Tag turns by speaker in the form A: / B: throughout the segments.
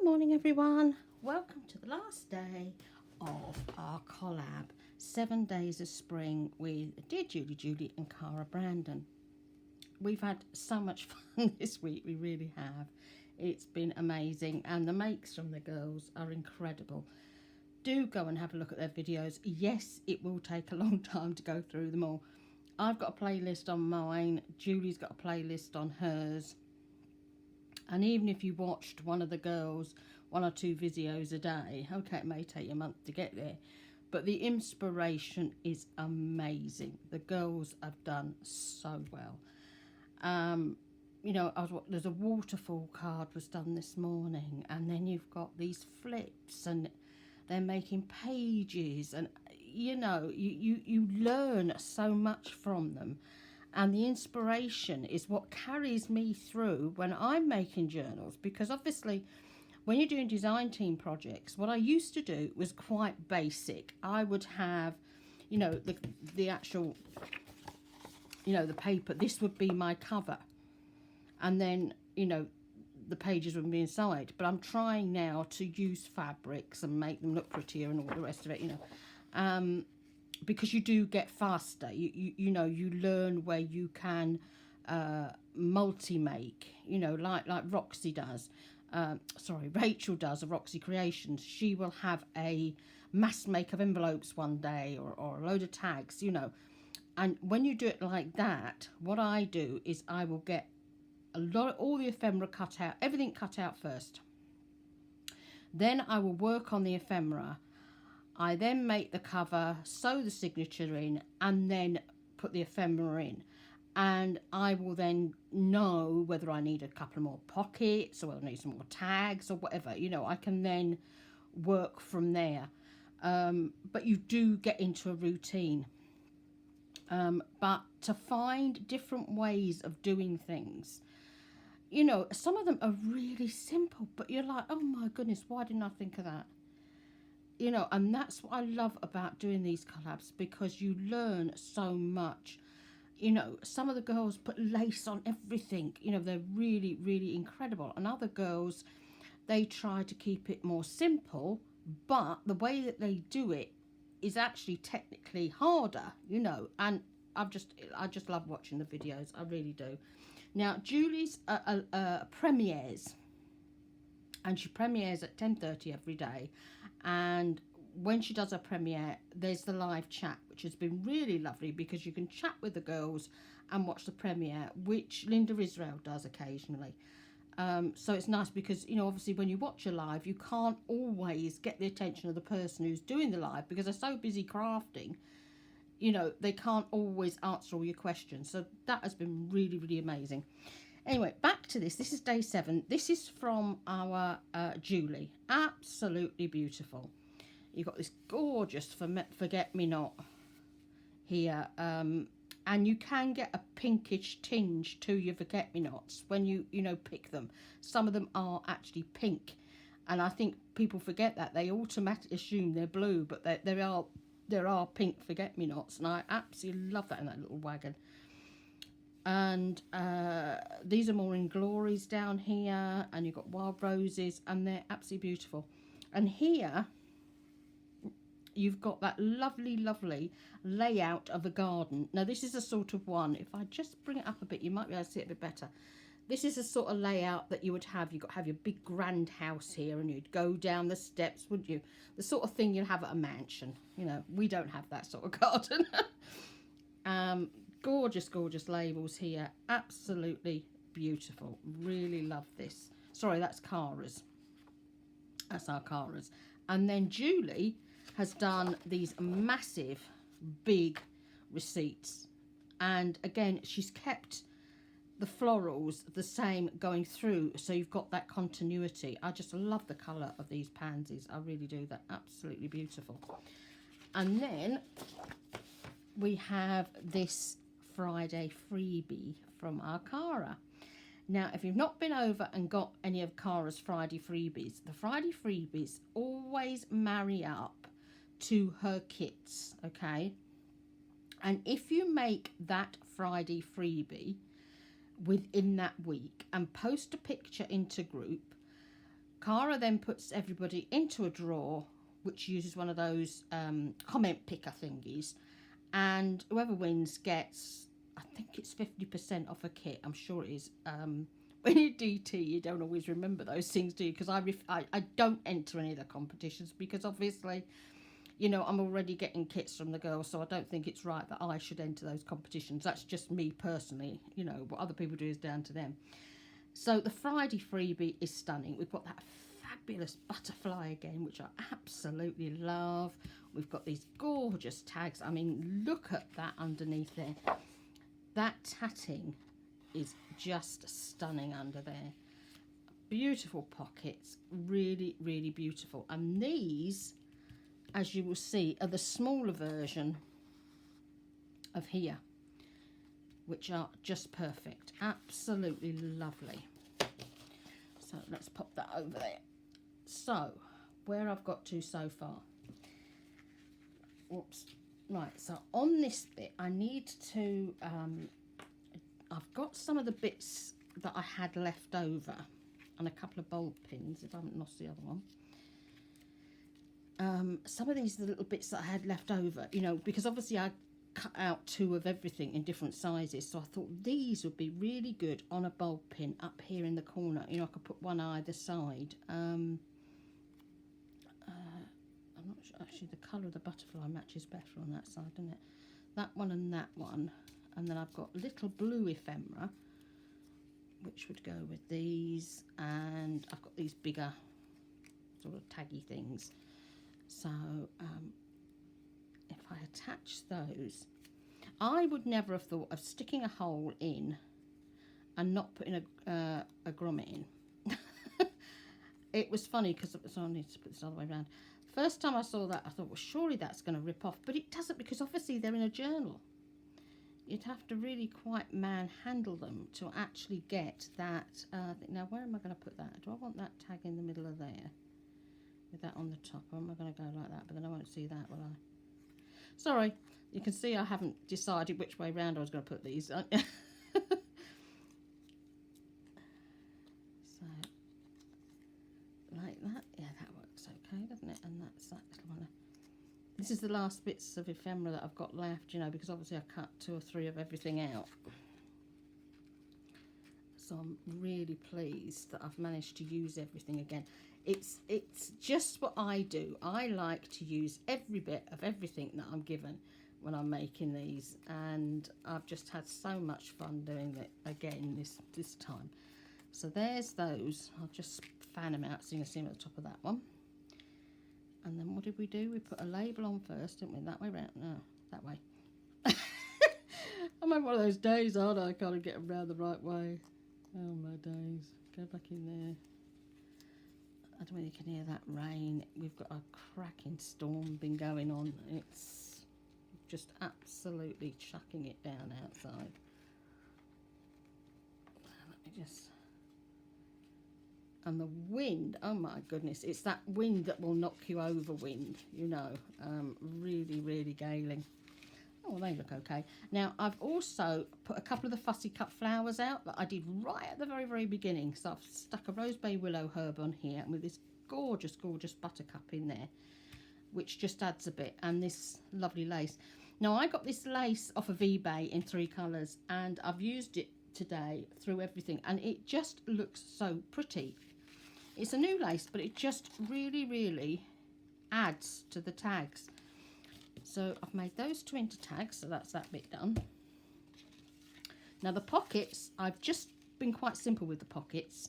A: morning everyone, welcome to the last day of our collab 7 days of spring with Dearjuliejulie and Cara Brandon. We've had so much fun this week, we really have. It's been amazing and the makes from the girls are incredible. Do go and have a look at their videos. Yes, it will take a long time to go through them all. I've got a playlist on mine, Julie's got a playlist on hers. And even if you watched one of the girls, 1 or 2 videos a day, okay, it may take you a month to get there, but the inspiration is amazing. The girls have done so well. You know, there's a waterfall card was done this morning, and then you've got these flips, and they're making pages, and you know, you learn so much from them. And the inspiration is what carries me through when I'm making journals, because obviously when you're doing design team projects, what I used to do was quite basic. I would have, you know, the actual, you know, the paper. This would be my cover. And then, you know, the pages would be inside. But I'm trying now to use fabrics and make them look prettier and all the rest of it, you know. Because you do get faster, you know, you learn where you can multi-make, you know, like Roxy does, Rachel does of Roxy Creations. She will have a mass make of envelopes one day, or a load of tags, you know. And when you do it like that, what I do is I will get all the ephemera cut out, everything cut out first. Then I will work on the ephemera. I then make the cover, sew the signature in, and then put the ephemera in. And I will then know whether I need a couple more pockets, or whether I need some more tags, or whatever. You know, I can then work from there. But you do get into a routine. But to find different ways of doing things, you know, some of them are really simple, but you're like, oh my goodness, why didn't I think of that? You know, and that's what I love about doing these collabs, because you learn so much. You know, some of the girls put lace on everything. You know, they're really, really incredible. And other girls, they try to keep it more simple, but the way that they do it is actually technically harder, you know. And I just love watching the videos. I really do. Now, Julie's premieres. And she premieres at 10:30 every day. And when she does her premiere, there's the live chat, which has been really lovely, because you can chat with the girls and watch the premiere, which Linda Israel does occasionally. So it's nice because, you know, obviously when you watch a live, you can't always get the attention of the person who's doing the live, because they're so busy crafting, you know, they can't always answer all your questions. So that has been really, really amazing. Anyway, back to this. This is day 7. This is from our Julie. Absolutely beautiful. You've got this gorgeous forget-me-not here. And you can get a pinkish tinge to your forget-me-nots when you know, pick them. Some of them are actually pink. And I think people forget that. They automatically assume they're blue, but there are pink forget-me-nots. And I absolutely love that in that little wagon. And these are more in glories down here, and you've got wild roses, and they're absolutely beautiful. And here you've got that lovely layout of a garden. Now this is a sort of one, if I just bring it up a bit, you might be able to see it a bit better. This is a sort of layout that you would have. You've got to have your big grand house here, and you'd go down the steps, wouldn't you? The sort of thing you'd have at a mansion. You know, we don't have that sort of garden. Gorgeous labels here. Absolutely beautiful. Really love this. Sorry, that's Cara's. That's our Cara's. And then Julie has done these massive, big receipts. And again, she's kept the florals the same going through. So you've got that continuity. I just love the colour of these pansies. I really do. They're absolutely beautiful. And then we have this Friday freebie from our Cara. Now, if you've not been over and got any of Cara's Friday freebies, the Friday freebies always marry up to her kits, okay? And if you make that Friday freebie within that week and post a picture into group, Cara then puts everybody into a drawer, which uses one of those comment picker thingies, and whoever wins gets, I think it's 50% off a kit. I'm sure it is. When you DT, you don't always remember those things, do you? Because I don't enter any of the competitions because obviously, you know, I'm already getting kits from the girls, so I don't think it's right that I should enter those competitions. That's just me personally. You know, what other people do is down to them. So the Friday freebie is stunning. We've got that fabulous butterfly again, which I absolutely love. We've got these gorgeous tags. I mean, look at that underneath there. That tatting is just stunning under there. Beautiful pockets, really, really beautiful. And these, as you will see, are the smaller version of here, which are just perfect. Absolutely lovely. So let's pop that over there. So, where I've got to so far. Whoops. Right, so on this bit, I need to, I've got some of the bits that I had left over and a couple of bulb pins, if I haven't lost the other one. Some of these are the little bits that I had left over, you know, because obviously I cut out 2 of everything in different sizes, so I thought these would be really good on a bulb pin up here in the corner. You know, I could put one either side. I'm not sure, actually the colour of the butterfly matches better on that side, doesn't it? That one and that one, and then I've got little blue ephemera, which would go with these, and I've got these bigger sort of taggy things. So if I attach those, I would never have thought of sticking a hole in and not putting a grommet in. It was funny because, so I need to put this all the way around. First time I saw that, I thought, well, surely that's going to rip off, but it doesn't, because obviously they're in a journal. You'd have to really quite manhandle them to actually get that thing. Now, where am I going to put that? Do I want that tag in the middle of there with that on the top, or am I going to go like that? But then I won't see that, will I? Sorry, you can see I haven't decided which way round I was going to put these. So, like that. Yeah, that works okay, doesn't it? And that's that little one. This is the last bits of ephemera that I've got left, you know, because obviously I cut 2 or 3 of everything out. So I'm really pleased that I've managed to use everything again. It's just what I do. I like to use every bit of everything that I'm given when I'm making these, and I've just had so much fun doing it again this time. So there's those. I'll just fan them out so you can see them at the top of that one. And then what did we do? We put a label on first, didn't we? That way round? No, that way. I'm having one of those days, aren't I? I can't get around the right way. Oh, my days. Go back in there. I don't know if you can hear that rain. We've got a cracking storm been going on. It's just absolutely chucking it down outside. Let me just... And the wind, oh my goodness, it's that wind that will knock you over wind, you know, really, really galing. Oh, well, they look okay. Now, I've also put a couple of the fussy cut flowers out that I did right at the very, very beginning. So I've stuck a rose bay willow herb on here with this gorgeous, gorgeous buttercup in there, which just adds a bit, and this lovely lace. Now, I got this lace off of eBay in 3 colours, and I've used it today through everything, and it just looks so pretty. It's a new lace, but it just really, really adds to the tags. So I've made those 2 into tags, so that's that bit done. Now the pockets, I've just been quite simple with the pockets.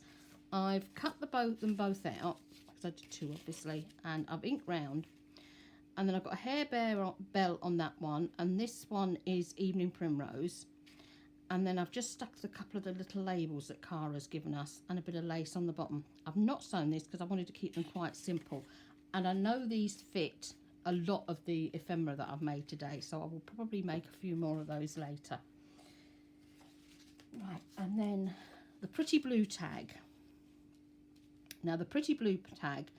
A: I've cut them both out, because I did 2 obviously, and I've inked round. And then I've got a hair bell on that one, and this one is Evening Primrose. And then I've just stuck a couple of the little labels that Cara's given us and a bit of lace on the bottom. I've not sewn this because I wanted to keep them quite simple. And I know these fit a lot of the ephemera that I've made today, so I will probably make a few more of those later. Right, and then the pretty blue tag. Now the pretty blue tag,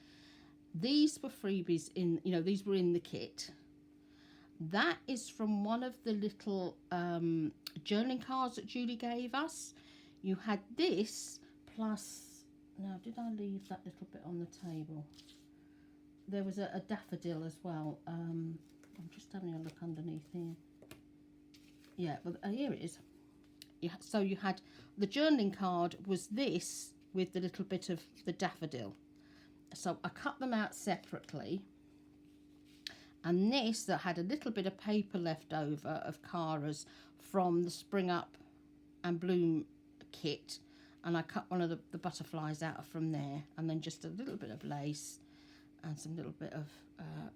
A: these were freebies in, you know, these were in the kit. That is from one of the little journaling cards that Julie gave us. You had this plus, Now, did I leave that little bit on the table? There was a daffodil as well. I'm just having a look underneath here. Yeah, well, here it is. Yeah, so you had the journaling card was this with the little bit of the daffodil. So I cut them out separately. And this that had a little bit of paper left over of Cara's from the Spring Up and Bloom kit. And I cut one of the butterflies out from there. And then just a little bit of lace and some little bit of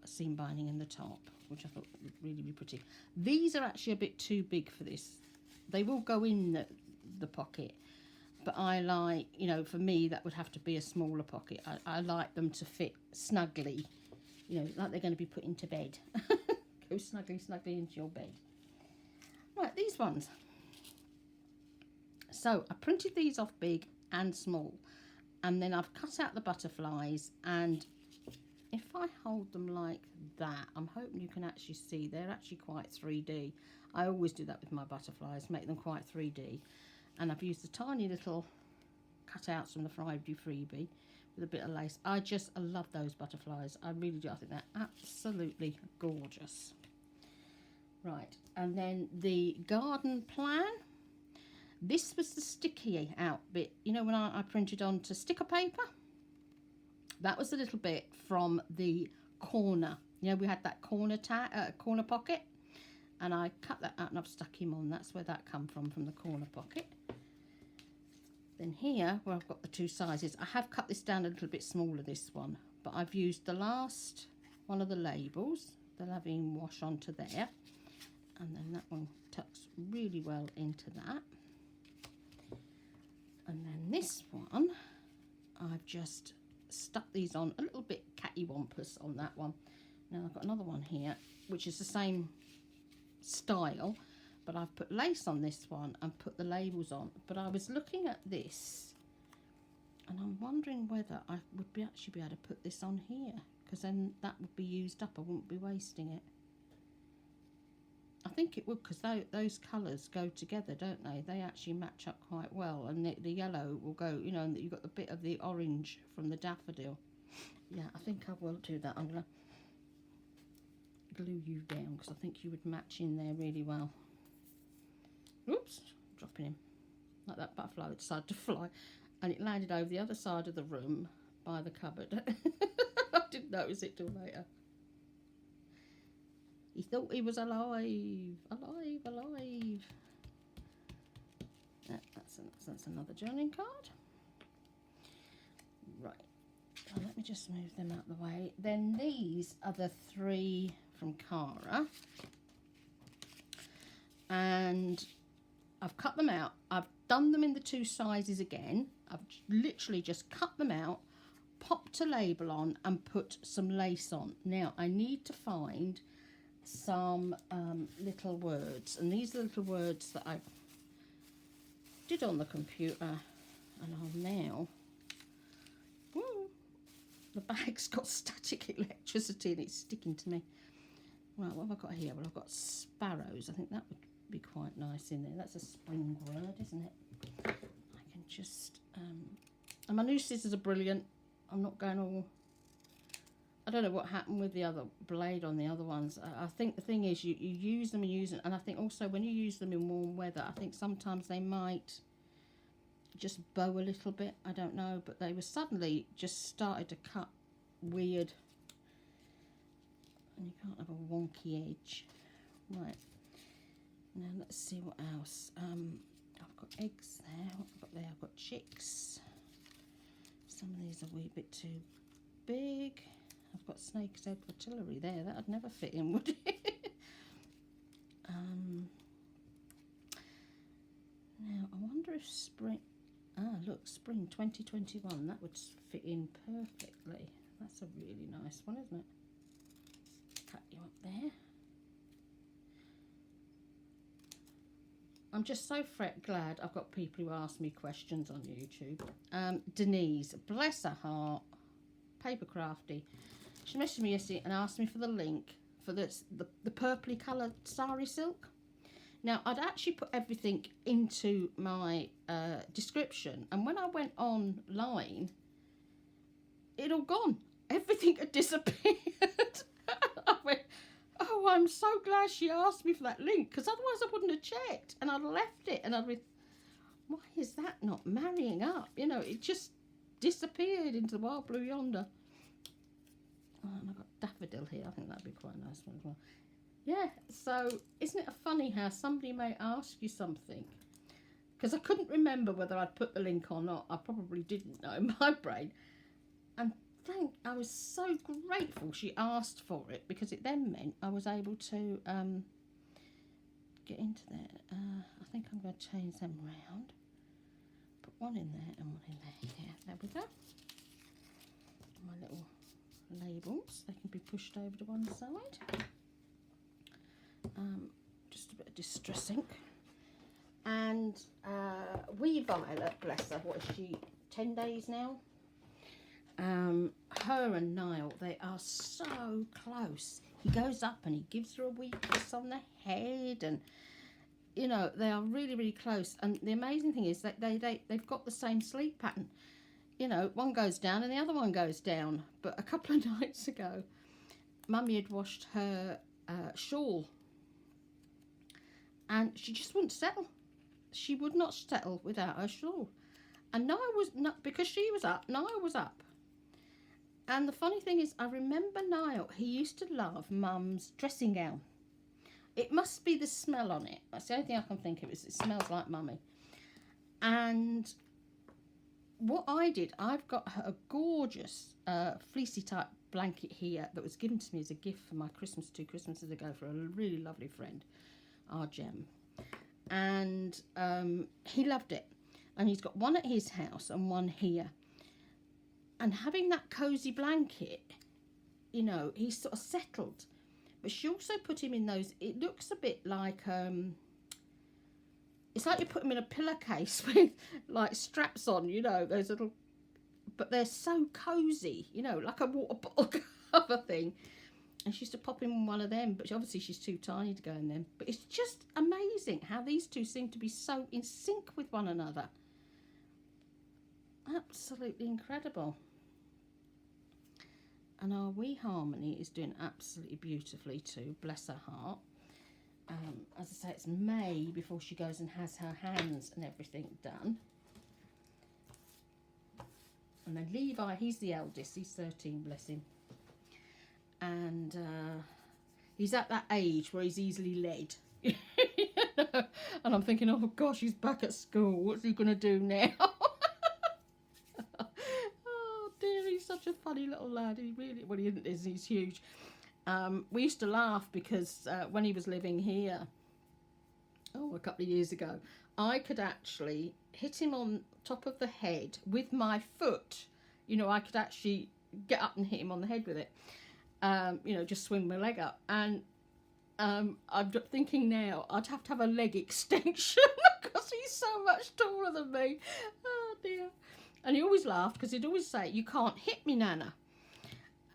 A: seam binding in the top, which I thought would really be pretty. These are actually a bit too big for this. They will go in the pocket. But I like, you know, for me, that would have to be a smaller pocket. I like them to fit snugly. You know, like they're going to be put into bed. Go snugly into your bed. Right, these ones. So I printed these off big and small. And then I've cut out the butterflies. And if I hold them like that, I'm hoping you can actually see they're actually quite 3D. I always do that with my butterflies, make them quite 3D. And I've used the tiny little cutouts from the Friday freebie with a bit of lace. I love those butterflies. I really do. I think they're absolutely gorgeous. Right, and then the garden plan. This was the sticky out bit. You know, when I printed onto sticker paper? That was a little bit from the corner. You know, we had that corner pocket. And I cut that out and I've stuck him on. That's where that come from the corner pocket. Then here, where I've got the two sizes, I have cut this down a little bit smaller, this one. But I've used the last one of the labels, the Lavine wash onto there. And then that one tucks really well into that. And then this one, I've just stuck these on a little bit cattywampus on that one. Now I've got another one here, which is the same style, but I've put lace on this one and put the labels on. But I was looking at this and I'm wondering whether I would actually be able to put this on here, because then that would be used up. I wouldn't be wasting it. I think it would, because those colours go together, don't they? They actually match up quite well, and the yellow will go, you know, and you've got the bit of the orange from the daffodil. Yeah, I think I will do that. I'm going to glue you down because I think you would match in there really well. Oops, dropping him. Like that butterfly that decided to fly, and it landed over the other side of the room by the cupboard. I didn't notice it till later. He thought he was alive. Alive. That's another journaling card. Right. So let me just move them out of the way. Then these are the three from Cara. And I've cut them out. I've done them in the two sizes again. I've literally just cut them out, popped a label on and put some lace on. Now I need to find some little words, and these are little words that I did on the computer, and I'll now, woo, the bag's got static electricity and it's sticking to me. Right, what have I got here? Well, I've got sparrows. I think that would be quite nice in there. That's a spring word, isn't it? I can just and my new scissors are brilliant. I'm not going all, I don't know what happened with the other blade on the other ones. I think the thing is you use them, and I think also when you use them in warm weather, I think sometimes they might just bow a little bit. I don't know, but they were suddenly just started to cut weird. And you can't have a wonky edge. Right. Now let's see what else. I've got eggs there. What have I got there? I've got chicks. Some of these are a wee bit too big. I've got snake's egg artillery there. That would never fit in, would it? Now, I wonder if spring... Ah, look, spring 2021. That would fit in perfectly. That's a really nice one, isn't it? Cut you up there. I'm just so glad I've got people who ask me questions on YouTube. Denise, bless her heart, paper crafty. She messaged me yesterday and asked me for the link for the purpley coloured sari silk. Now, I'd actually put everything into my description, and when I went online, it all gone. Everything had disappeared. I went, oh, I'm so glad she asked me for that link, because otherwise I wouldn't have checked, and I'd left it, and I'd be, why is that not marrying up? You know, it just disappeared into the wild blue yonder. Oh, and I've got daffodil here. I think that'd be quite a nice one as well. Yeah, so isn't it funny how somebody may ask you something? Because I couldn't remember whether I'd put the link or not. I probably didn't know in my brain. And I was so grateful she asked for it, because it then meant I was able to get into there. I think I'm going to change them round. Put one in there and one in there. Yeah, there we go. My little labels, they can be pushed over to one side. Just a bit of distress ink. And wee Violet, bless her, what is she, 10 days now? Her and Niall, they are so close. He goes up and he gives her a wee kiss on the head, and you know, they are really, really close. And the amazing thing is that they've got the same sleep pattern. You know, one goes down and the other one goes down. But a couple of nights ago, Mummy had washed her shawl, and she just wouldn't settle. She would not settle without her shawl. And Niall was not, because she was up, Niall was up. And the funny thing is, I remember Niall, he used to love Mum's dressing gown. It must be the smell on it. That's the only thing I can think of, is it smells like Mummy. And what I did, I've got her a gorgeous fleecy type blanket here that was given to me as a gift for my Christmas 2 Christmases ago for a really lovely friend, our Gem. And he loved it. And he's got one at his house and one here. And having that cosy blanket, you know, he's sort of settled. But she also put him in those, it looks a bit like, it's like you put him in a pillowcase with like straps on, you know, those little, but they're so cosy, you know, like a water bottle cover thing. And she used to pop him in one of them, but obviously she's too tiny to go in them. But it's just amazing how these two seem to be so in sync with one another. Absolutely incredible. And our wee Harmony is doing absolutely beautifully too, bless her heart. As I say, it's May before she goes and has her hands and everything done. And then Levi, he's the eldest, he's 13, bless him. And he's at that age where he's easily led. You know? And I'm thinking, oh gosh, he's back at school, what's he going to do now? Oh dear, he's such a funny little lad. He really, well, he isn't, he's huge. We used to laugh because when he was living here, a couple of years ago, I could actually hit him on top of the head with my foot. You know, I could actually get up and hit him on the head with it. You know, just swing my leg up. And I'm thinking now, I'd have to have a leg extension because he's so much taller than me. Oh dear. And he always laughed because he'd always say, "You can't hit me, Nana."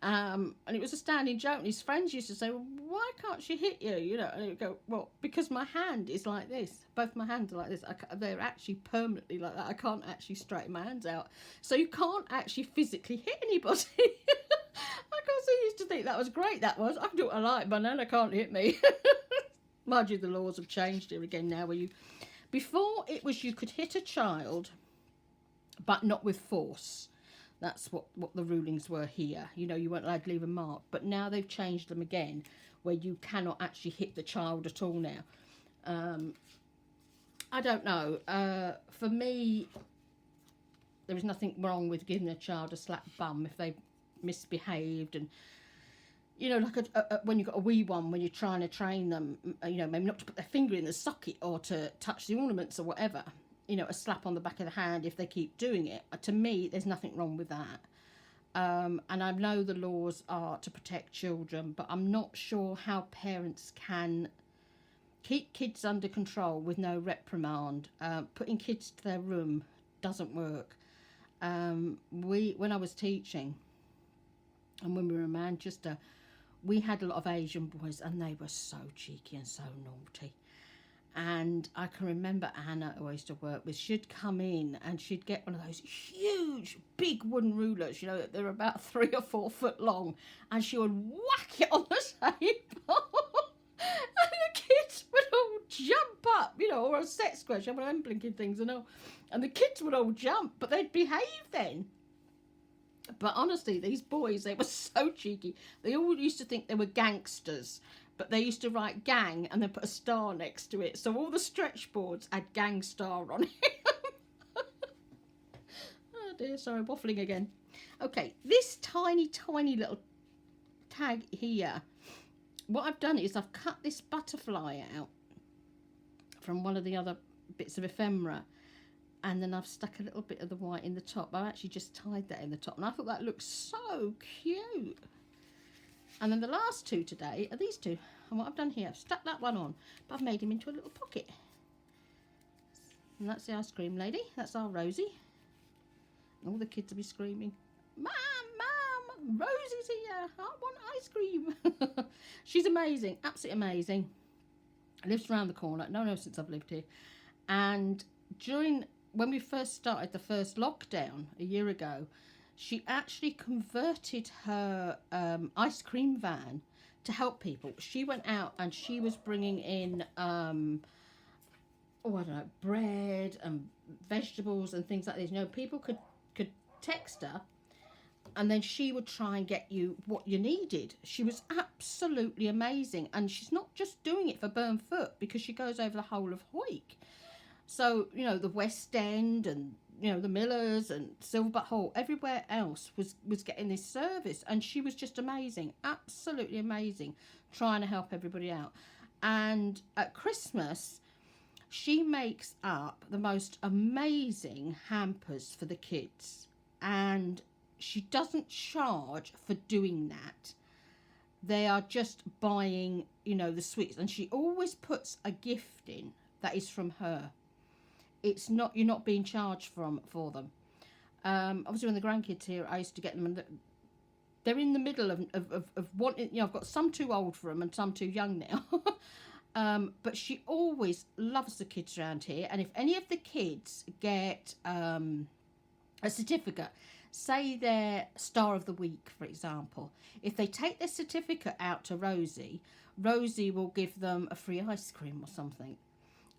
A: And it was a standing joke, and his friends used to say, "Well, why can't she hit you?" You know, and he would go, "Well, because my hand is like this. Both my hands are like this. They're actually permanently like that. I can't actually straighten my hands out. So you can't actually physically hit anybody." I used to think that was great, that was. I can do what I like, but Nana can't hit me. Mind you, the laws have changed here again now, where before it was you could hit a child, but not with force. That's what the rulings were here. You know, you weren't allowed to leave a mark. But now they've changed them again, where you cannot actually hit the child at all now. I don't know. For me, there is nothing wrong with giving a child a slap bum if they've misbehaved. And, you know, like when you've got a wee one, when you're trying to train them, you know, maybe not to put their finger in the socket or to touch the ornaments or whatever. You know, a slap on the back of the hand if they keep doing it. To me, there's nothing wrong with that. And I know the laws are to protect children, but I'm not sure how parents can keep kids under control with no reprimand. Putting kids to their room doesn't work. When I was teaching and when we were in Manchester, we had a lot of Asian boys, and they were so cheeky and so naughty. And I can remember Anna, who I used to work with, she'd come in and she'd get one of those huge, big wooden rulers, you know, they're about 3 or 4 foot long, and she would whack it on the table. And the kids would all jump up, you know, or a set square, she had one of them blinking things and all. And the kids would all jump, but they'd behave then. But honestly, these boys, they were so cheeky. They all used to think they were gangsters. But they used to write gang and then put a star next to it. So all the stretch boards had gang star on it. Oh dear, sorry, waffling again. Okay, this tiny, tiny little tag here. What I've done is I've cut this butterfly out from one of the other bits of ephemera. And then I've stuck a little bit of the white in the top. I've actually just tied that in the top. And I thought that looked so cute. And then the last 2 today are these 2. And what I've done here, I've stuck that one on, but I've made him into a little pocket. And that's the ice cream lady. That's our Rosie. And all the kids will be screaming, Mum, Mum, Rosie's here. I want ice cream. She's amazing, absolutely amazing. Lives around the corner. No, since I've lived here. And when we first started the first lockdown a year ago, she actually converted her ice cream van to help people. She went out and she was bringing in, bread and vegetables and things like this. You know, people could text her and then she would try and get you what you needed. She was absolutely amazing. And she's not just doing it for Burnfoot, because she goes over the whole of Hawick. So, you know, the West End and, you know, the Millers and Silverbutt Hall, everywhere else was getting this service. And she was just amazing, absolutely amazing, trying to help everybody out. And at Christmas, she makes up the most amazing hampers for the kids. And she doesn't charge for doing that. They are just buying, you know, the sweets. And she always puts a gift in that is from her. It's not, you're not being charged for them. Obviously, when the grandkids here, I used to get them, and they're in the middle of wanting, you know, I've got some too old for them and some too young now. But she always loves the kids around here. And if any of the kids get a certificate, say their Star of the Week, for example, if they take their certificate out to Rosie, Rosie will give them a free ice cream or something.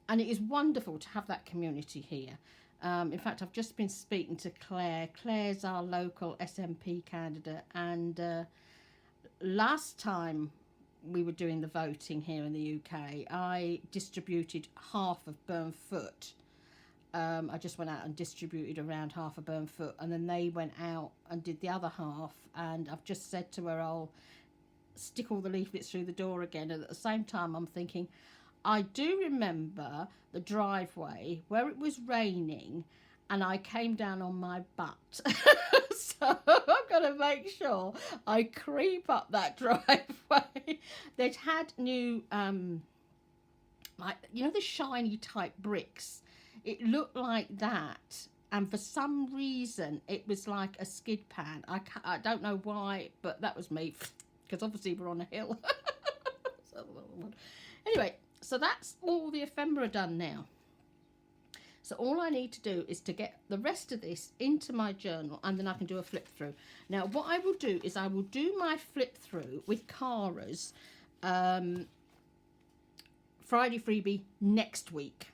A: And it is wonderful to have that community here. In fact, I've just been speaking to Claire. Claire's our local SNP candidate. And last time we were doing the voting here in the UK, I distributed half of Burnfoot. I just went out and distributed around half of Burnfoot. And then they went out and did the other half. And I've just said to her, I'll stick all the leaflets through the door again. And at the same time, I'm thinking, I do remember the driveway where it was raining and I came down on my butt. So I'm going to make sure I creep up that driveway. They'd had new, like, you know, the shiny type bricks. It looked like that. And for some reason, it was like a skid pan. I don't know why, but that was me. Because obviously we're on a hill. Anyway. So that's all the ephemera done now. So all I need to do is to get the rest of this into my journal, and then I can do a flip through. Now what I will do is I will do my flip through with Cara's Friday freebie next week.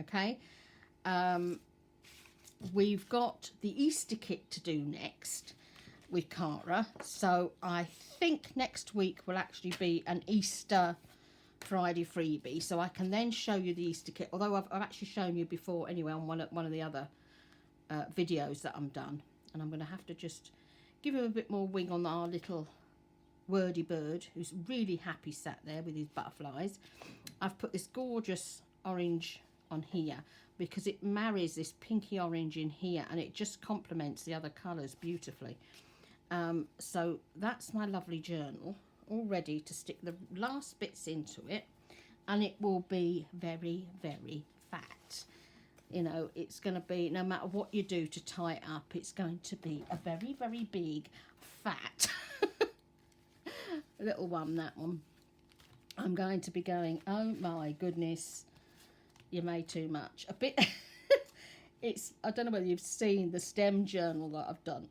A: Okay. We've got the Easter kit to do next with Cara. So I think next week will actually be an Easter Friday freebie, so I can then show you the Easter kit, although I've actually shown you before anyway on one of the other videos that I'm done. And I'm going to have to just give him a bit more wing on our little wordy bird, who's really happy sat there with his butterflies. I've put this gorgeous orange on here because it marries this pinky orange in here and it just complements the other colours beautifully. So that's my lovely journal, all ready to stick the last bits into it, and it will be very, very fat. You know, it's going to be, no matter what you do to tie it up, it's going to be a very, very big fat little one, that one. I'm going to be going, oh my goodness, you made too much. A bit, I don't know whether you've seen the STEM journal that I've done.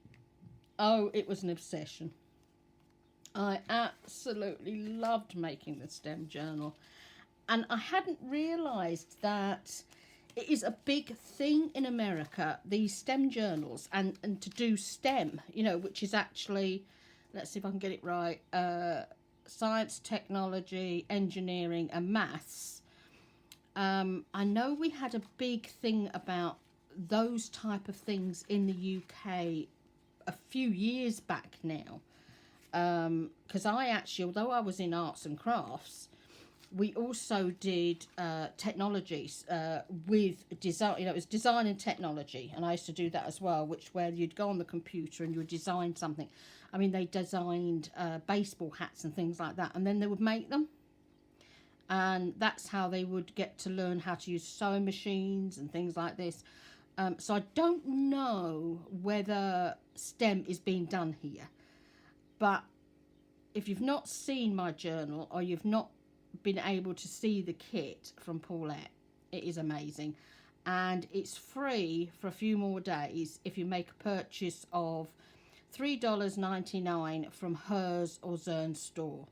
A: Oh, it was an obsession. I absolutely loved making the STEM journal. And I hadn't realised that it is a big thing in America, these STEM journals, and to do STEM, you know, which is actually, let's see if I can get it right, science, technology, engineering and maths. I know we had a big thing about those type of things in the UK a few years back now. Because I actually, although I was in arts and crafts, we also did technologies with design. You know, it was design and technology, and I used to do that as well. Where you'd go on the computer and you would design something. I mean, they designed baseball hats and things like that, and then they would make them. And that's how they would get to learn how to use sewing machines and things like this. So I don't know whether STEM is being done here. But if you've not seen my journal, or you've not been able to see the kit from Paulette, it is amazing. And it's free for a few more days if you make a purchase of $3.99 from hers or Zern's store.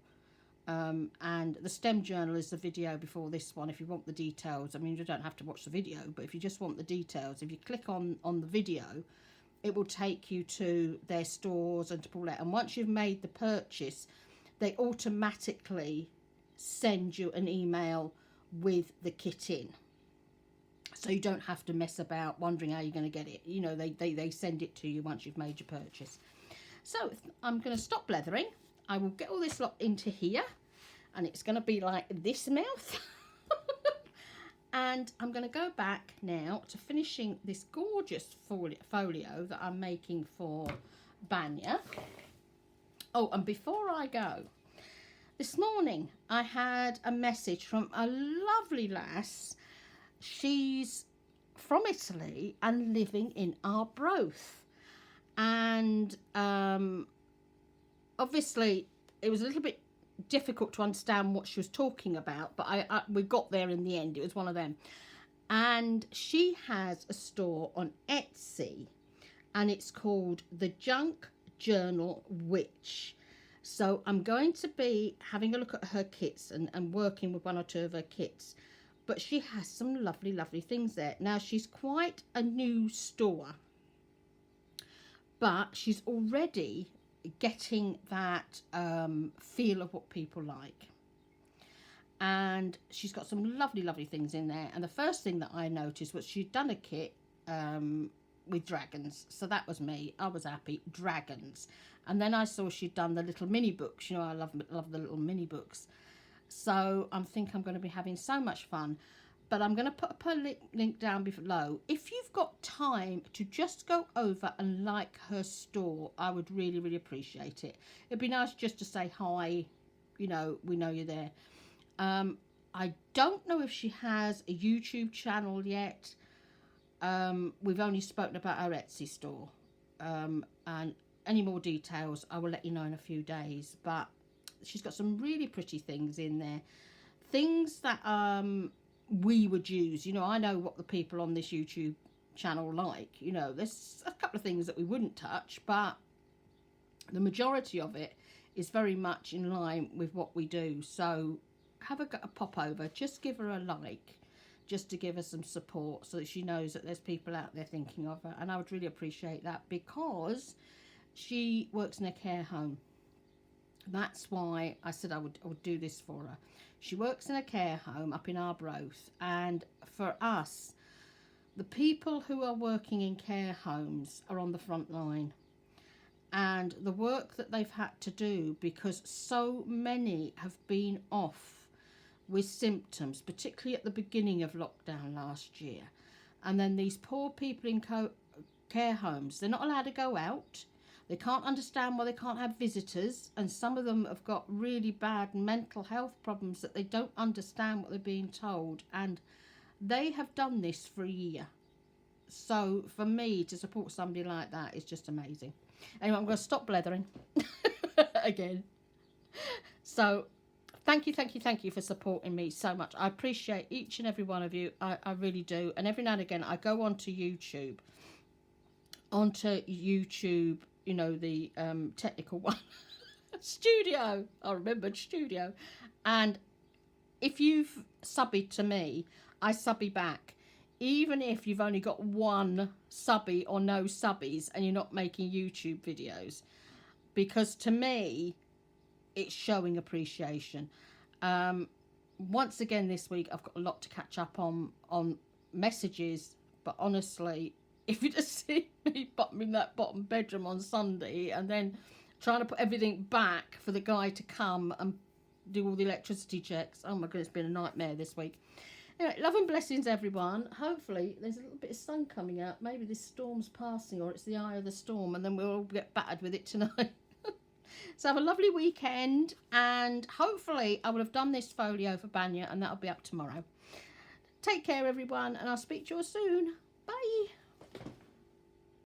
A: And the STEM journal is the video before this one if you want the details. I mean, you don't have to watch the video, but if you just want the details, if you click on the video, it will take you to their stores and to Paulette. And once you've made the purchase, they automatically send you an email with the kit in. So you don't have to mess about wondering how you're going to get it. You know, they send it to you once you've made your purchase. So I'm going to stop blethering. I will get all this lot into here, and it's going to be like this mouth. And I'm going to go back now to finishing this gorgeous folio that I'm making for Banya. Oh, and before I go, this morning I had a message from a lovely lass. She's from Italy and living in Arbroath. And obviously it was a little bit difficult to understand what she was talking about, but we got there in the end. It was one of them. And she has a store on Etsy, and it's called The Junk Journal Witch. So I'm going to be having a look at her kits and working with one or two of her kits. But she has some lovely, lovely things there. Now, she's quite a new store, but she's already getting that feel of what people like. And she's got some lovely, lovely things in there. And the first thing that I noticed was she'd done a kit with dragons. So that was me. I was happy. Dragons. And then I saw she'd done the little mini books. You know, I love the little mini books. So I think I'm going to be having so much fun. But I'm going to put a link down below. If you've got time to just go over and like her store, I would really, really appreciate it. It'd be nice just to say hi. You know, we know you're there. I don't know if she has a YouTube channel yet. We've only spoken about her Etsy store. And any more details, I will let you know in a few days. But she's got some really pretty things in there. Things that we would use. You know, I know what the people on this YouTube channel like. You know, there's a couple of things that we wouldn't touch, but the majority of it is very much in line with what we do. So have a pop over, just give her a like, just to give her some support so that she knows that there's people out there thinking of her. And I would really appreciate that, because she works in a care home. That's why I said I would do this for her. She works in a care home up in Arbroath, and for us, the people who are working in care homes are on the front line. And the work that they've had to do, because so many have been off with symptoms, particularly at the beginning of lockdown last year. And then these poor people in care homes, they're not allowed to go out. They can't understand why they can't have visitors, and some of them have got really bad mental health problems that they don't understand what they're being told, and they have done this for a year. So for me to support somebody like that is just amazing. Anyway, I'm going to stop blethering again. So thank you for supporting me so much. I appreciate each and every one of you. I really do. And every now and again, I go onto YouTube, you know, the technical one, Studio. I remembered Studio. And if you've subbied to me, I subby back. Even if you've only got one subby or no subbies and you're not making YouTube videos. Because to me, it's showing appreciation. Once again this week, I've got a lot to catch up on messages. But honestly, if you just see me in that bottom bedroom on Sunday and then trying to put everything back for the guy to come and do all the electricity checks. Oh my goodness, it's been a nightmare this week. Anyway, love and blessings, everyone. Hopefully, there's a little bit of sun coming out. Maybe this storm's passing or it's the eye of the storm and then we'll all get battered with it tonight. So have a lovely weekend and hopefully I will have done this folio for Banya and that'll be up tomorrow. Take care, everyone, and I'll speak to you all soon. Bye.